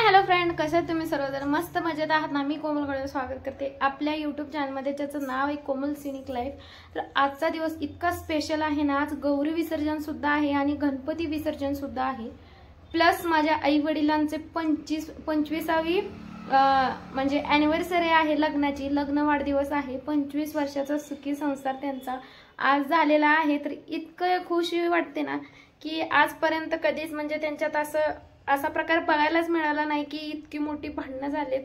Hello friend, कसे तुम्ही सर्वजण? मस्त मजेत आहात ना? मी कोमल गळे स्वागत करते आपल्या यूट्यूब चॅनलमध्ये, ज्याचं नाव आहे कोमल सिनिक लाईफ. तर आजचा दिवस इतका स्पेशल आहे ना. आज गौरी विसर्जन सुद्धा आहे आणि गणपती विसर्जन सुद्धा आहे. प्लस माझ्या आई वडिलांचे 25वी म्हणजे अॅनिव्हर्सरी आहे लग्नाची. लग्न वाढदिवस आहे. 25 वर्षाचा सुखी संसार त्यांचा आज झालेला आहे. तर इतकं खुशी वाटते ना की आजपर्यंत कधीच म्हणजे त्यांच्यात असा प्रकार बघायलाच मिळाला नाही की इतकी मोठी भांडणं झालीत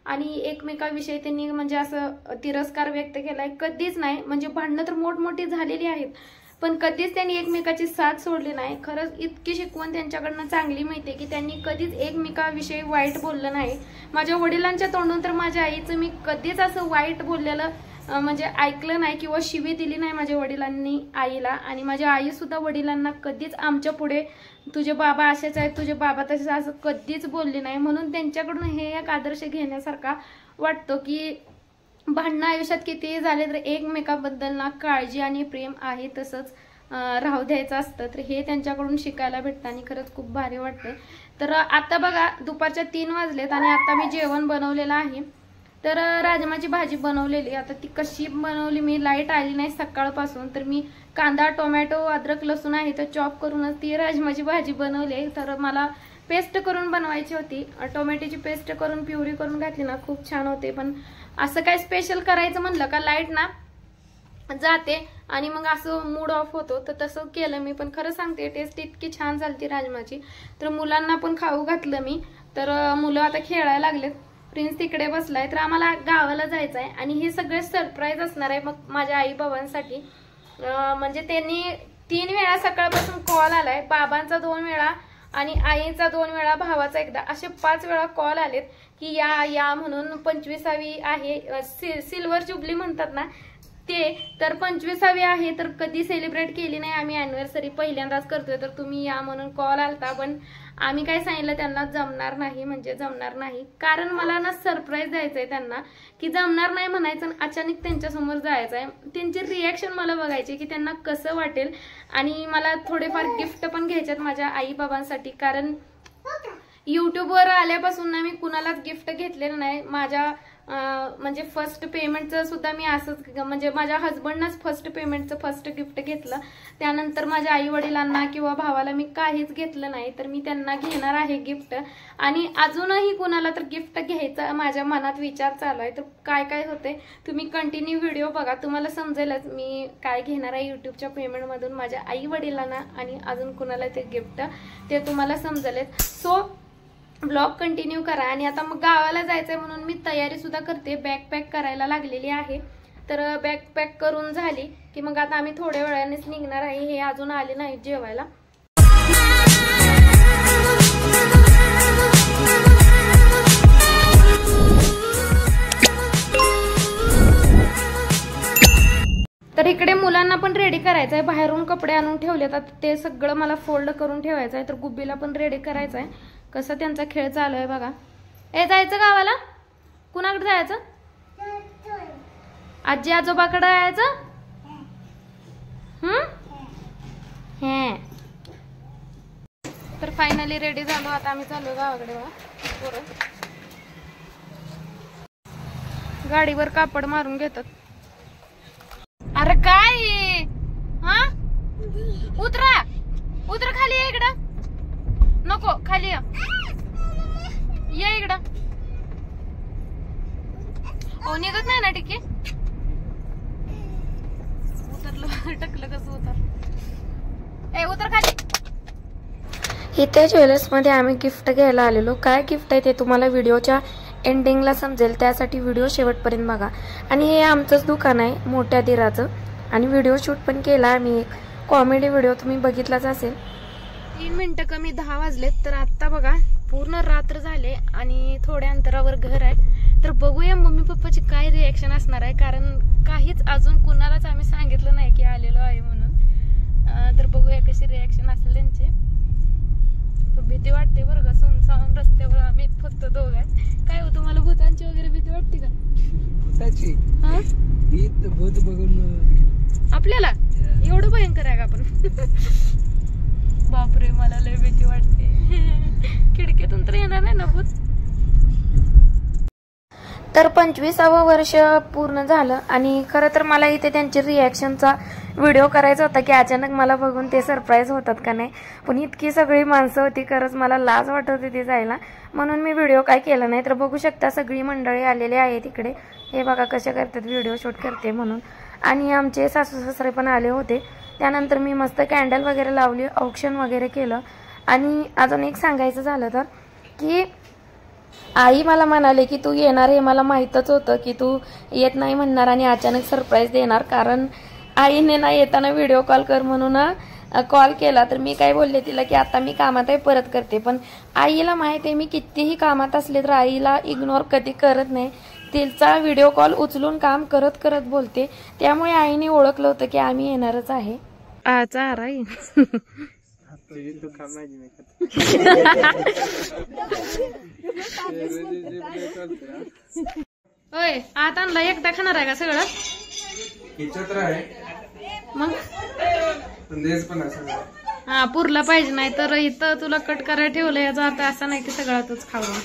आणि एकमेकाविषयी त्यांनी म्हणजे असं तिरस्कार व्यक्त केलाय. कधीच नाही. म्हणजे भांडणं तर मोठमोठी झालेली आहेत, पण कधीच त्यांनी एकमेकाची साथ सोडली नाही. खरंच इतकी शिकवण त्यांच्याकडनं चांगली मिळते की त्यांनी कधीच एकमेकाविषयी वाईट बोललं नाही. माझ्या वडिलांच्या तोंडून तर माझ्या आईचं मी कधीच असं वाईट बोललेलं म्हणजे ऐकलं नाही किंवा शिवी दिली नाही माझ्या वडिलांनी आईला. आणि माझ्या आई सुद्धा वडिलांना कधीच आमच्या पुढे तुझे बाबा असेच आहेत, तुझे बाबा तसेच, असं कधीच बोलले नाही. म्हणून त्यांच्याकडून हे एक आदर्श घेण्यासारखा वाटतो की भांडणं आयुष्यात कितीही झाले तर एकमेकाबद्दल ना काळजी आणि प्रेम आहे तसंच राहू द्यायचं असतं. तर हे त्यांच्याकडून शिकायला भेटतं आणि खरंच खूप भारी वाटतंय. तर आता बघा दुपारच्या 3 वाजलेत आणि आता मी जेवण बनवलेलं आहे. तर राजमाची भाजी बनवलेली. आता ती कशी बनवली, मी लाईट आली नाही सकाळपासून, तर मी कांदा टोमॅटो अद्रक लसूण आहे तर चॉप करूनच ती राजमाची भाजी बनवली. तर मला पेस्ट करून बनवायची होती. टोमॅटोची पेस्ट करून प्युरी करून घातली ना खूप छान होते. पण असं काय स्पेशल करायचं म्हणलं का लाईट ना जाते आणि मग असं मूड ऑफ होतो. तर तसं केलं मी. पण खरं सांगते टेस्ट इतकी छान झाली राजमाची. तर मुलांना पण खाऊ घातलं मी. तर मुलं आता खेळायला लागलेत. प्रिन्स तिकडे बसलाय. तर आम्हाला गावाला जायचं आहे आणि हे सगळे सरप्राईज असणार आहे मग माझ्या आई बाबांसाठी. म्हणजे त्यांनी 3 वेळा सकाळपासून कॉल आलाय. बाबांचा 2 वेळा आणि आईचा 2 वेळा, भावाचा एकदा, असे 5 वेळा कॉल आलेत की या म्हणून. 25वी आहे, सिल्वर जुबली म्हणतात ना ते. तर 25वी आहे तर कधी सेलिब्रेट केली नाही आम्ही अॅनिव्हर्सरी, पहिल्यांदाच करतोय. तर तुम्ही या म्हणून कॉल आलता. पण आम्ही काय सांगितलं त्यांना, जमणार नाही म्हणजे जमणार नाही. कारण मला ना सरप्राईज द्यायचंय त्यांना की जमणार नाही म्हणायचं आणि अचानक त्यांच्यासमोर जायचंय. त्यांची रिॲक्शन मला बघायची की त्यांना कसं वाटेल. आणि मला थोडेफार गिफ्ट पण घ्यायच्यात माझ्या आई बाबांसाठी. कारण युट्यूबवर आल्यापासून ना मी कुणालाच गिफ्ट घेतलेलं नाही. माझ्या म्हणजे फर्स्ट पेमेंटचं सुद्धा मी असंच, म्हणजे माझ्या हस्बंडनाच फर्स्ट पेमेंटचं फर्स्ट गिफ्ट घेतलं. त्यानंतर माझ्या आई वडिलांना किंवा भावाला मी काहीच घेतलं नाही. तर मी त्यांना घेणार आहे गिफ्ट. आणि अजूनही कुणाला तर गिफ्ट घ्यायचं माझ्या मनात विचार चालू आहे. तर काय काय होते तुम्ही कंटिन्यू व्हिडिओ बघा, तुम्हाला समजेलच मी काय घेणार आहे युट्यूबच्या पेमेंटमधून माझ्या आई वडिलांना आणि अजून कुणाला ते गिफ्ट, ते तुम्हाला समजेलच. सो ब्लॉग कंटिन्यू करा. आणि आता मग गावाला जायचंय म्हणून मी तयारी सुद्धा करते. बॅग पॅक करायला लागलेली आहे. तर बॅग पॅक करून झाली की मग आता आम्ही थोड्या वेळानेच निघणार आहे. हे अजून आले नाहीत जेवायला. तर इकडे मुलांना पण रेडी करायचं आहे. बाहेरून कपडे आणून ठेवलेत. आता ते सगळं मला फोल्ड करून ठेवायचं आहे. तर गुब्बीला पण रेडी करायचं आहे. कसं त्यांचा खेळ चालू आहे बघा. जायचं गावाला? कुणाकडे जायचं? आजी आजोबाकडे जायचं? हे तर फायनली रेडी झालो. आता आम्ही चाललो गावाकडे बघा. गाडीवर कापड मारून घेतात. अरे काय हा, उतरा उतरा खाली ये. इकडं नको, खाली ये इकडं. ओ निघत नाही ना टिके. उतरलं टकलं कसं उतर. उतर खाली. इथे ज्वेलर्स मध्ये आम्ही गिफ्ट घ्यायला आलेलो. काय गिफ्ट आहे ते तुम्हाला व्हिडिओच्या एंडिंगला समजेल, त्यासाठी व्हिडिओ शेवटपर्यंत बघा. आणि हे आमचंच दुकान आहे मोठ्या दिराचं. आणि व्हिडिओ शूट पण केला आम्ही. एक कॉमेडी व्हिडिओ तुम्ही बघितलाच असेल. 3 मिनिटं कमी 10 वाजलेत. तर आता बघा पूर्ण रात्र झाले आणि थोड्या अंतरावर घर आहे. तर बघूया मम्मी पप्पाची काय रिॲक्शन असणार आहे. कारण काहीच अजून कुणालाच आम्ही सांगितलं नाही की आलेलो आहे म्हणून. तर बघूया कशी रिॲक्शन असेल त्यांची. तर भीती वाटते बरं का. सुनसान रस्त्यावर आम्ही फक्त दोघं आहेत. काय हो तुम्हाला भूतांची वगैरे भीती वाटते का? भूताची भूत बघून आपल्याला एवढं भयंकर आहे का आपण? बापरे मला लय भीती वाटते. खिडकीतून तर येणार नाही ना भूत. तर 25वे वर्ष पूर्ण झालं आणि खरं तर मला इथे त्यांची रिॲक्शनचा व्हिडिओ करायचा होता की अचानक मला बघून ते सरप्राईज होतात का नाही, पण इतकी सगळी माणसं होती, खरंच मला लाज वाटत होती ते जायला, म्हणून मी व्हिडिओ काय केला नाही. तर बघू शकता सगळी मंडळी आलेली आहे तिकडे. हे बघा कशा करतात, व्हिडिओ शूट करते म्हणून. आणि आमचे सासू सासरे पण आले होते. त्यानंतर मी मस्त कॅन्डल वगैरे लावली, औक्षण वगैरे केलं. आणि अजून एक सांगायचं झालं तर की आई मला म्हणाले की तू येणार, हे मला माहीतच होतं की तू येत नाही म्हणणार आणि अचानक सरप्राईज देणार, कारण आईने ना येताना व्हिडिओ कॉल कर म्हणून कॉल केला. तर मी काय बोलले तिला की आता मी कामात आहे, परत करते. पण आईला माहिती आहे मी कितीही कामात असले तर आईला इग्नोर कधी करत नाही. तिचा व्हिडिओ कॉल उचलून काम करत करत बोलते. त्यामुळे आईने ओळखलं होतं की आम्ही येणारच आहे. होय, आता आणला एकदा खाणार आहे का सगळं? मग हा पुरला पाहिजे, नाही तर इथं तुला कट करायला ठेवलं याचा अर्थ असा नाही की सगळं तूच खावं.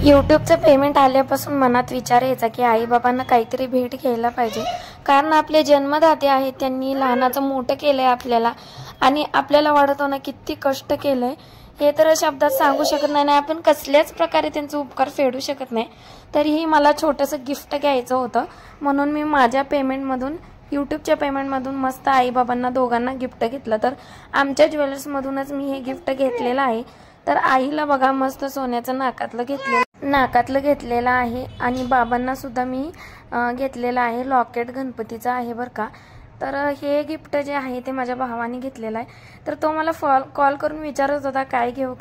यूट्यूबचं पेमेंट आल्यापासून मनात विचार यायचा की आई बाबांना काहीतरी भेट घ्यायला पाहिजे, कारण आपले जन्मदाते आहेत, त्यांनी लहानाचं मोठं केलंय आपल्याला आणि आपल्याला वाटतं ना किती कष्ट केलंय हे तर शब्दात सांगू शकत नाही. आपण कसल्याच प्रकारे त्यांचा उपकार फेडू शकत नाही. तरीही मला छोटंसं गिफ्ट घ्यायचं होतं, म्हणून मी माझ्या पेमेंटमधून, यूट्यूबच्या पेमेंटमधून मस्त आई बाबांना दोघांना गिफ्ट घेतलं. तर आमच्या ज्वेलर्समधूनच मी हे गिफ्ट घेतलेलं आहे. तर आईला बघा मस्त सोन्याचं नाकातलं घेतलेलं आहे आणि बाबांना सुद्धा मी घेतलेलं आहे, लॉकेट गणपतीचं आहे बरं का. तर हे गिफ्ट जे आहे ते माझ्या भावाने घेतलेलं आहे. तर तो मला कॉल करून विचारत होता काय घेऊ,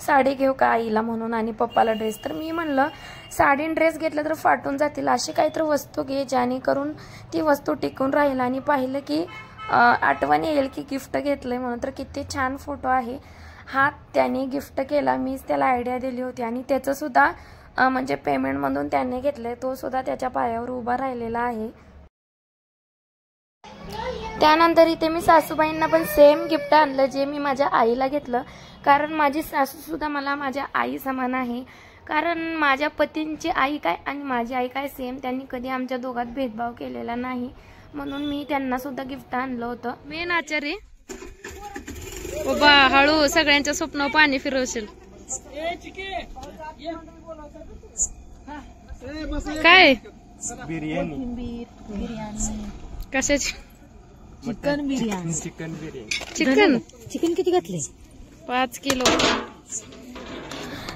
साडी घेऊ का आईला म्हणून आणि पप्पाला ड्रेस. तर मी म्हणलं साडी ड्रेस घेतलं तर फाटून जातील, अशी काहीतरी वस्तू घे जेणेकरून ती वस्तू टिकून राहील. आणि पाहिलं की आठवण येईल की गिफ्ट घेतलंय म्हणून. तर किती छान फोटो आहे हा, त्याने गिफ्ट केला, मीच त्याला आयडिया दिली होती. आणि त्याचं सुद्धा म्हणजे पेमेंटमधून त्याने घेतलंय, तो सुद्धा त्याच्या पायावर उभा राहिलेला आहे. त्यानंतर इथे मी सासूबाईंना पण सेम गिफ्ट आणलं जे मी माझ्या आईला घेतलं, कारण माझी सासू सुद्धा मला माझ्या आई समान आहे. कारण माझ्या पतींची आई काय आणि माझी आई काय सेम, त्यांनी कधी आमच्या दोघात भेदभाव केलेला नाही, म्हणून मी त्यांना सुद्धा गिफ्ट आणलं होतं. मेन आचारी बाबा हळू सगळ्यांच्या स्वप्न पाणी फिरवशील. काय बिर्याणी कशाची? चिकन बिर्याणी. चिकन किती घातले? 5 किलो.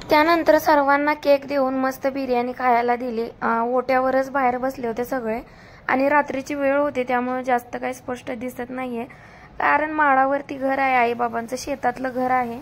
त्यानंतर सर्वांना केक देऊन मस्त बिर्याणी खायला दिली. ओट्यावरच बाहेर बसले होते सगळे आणि रात्रीची वेळ होती त्यामुळे जास्त काही स्पष्ट दिसत नाहीये, कारण माळावरती घर आहे, आई बाबांचं शेतातलं घर आहे.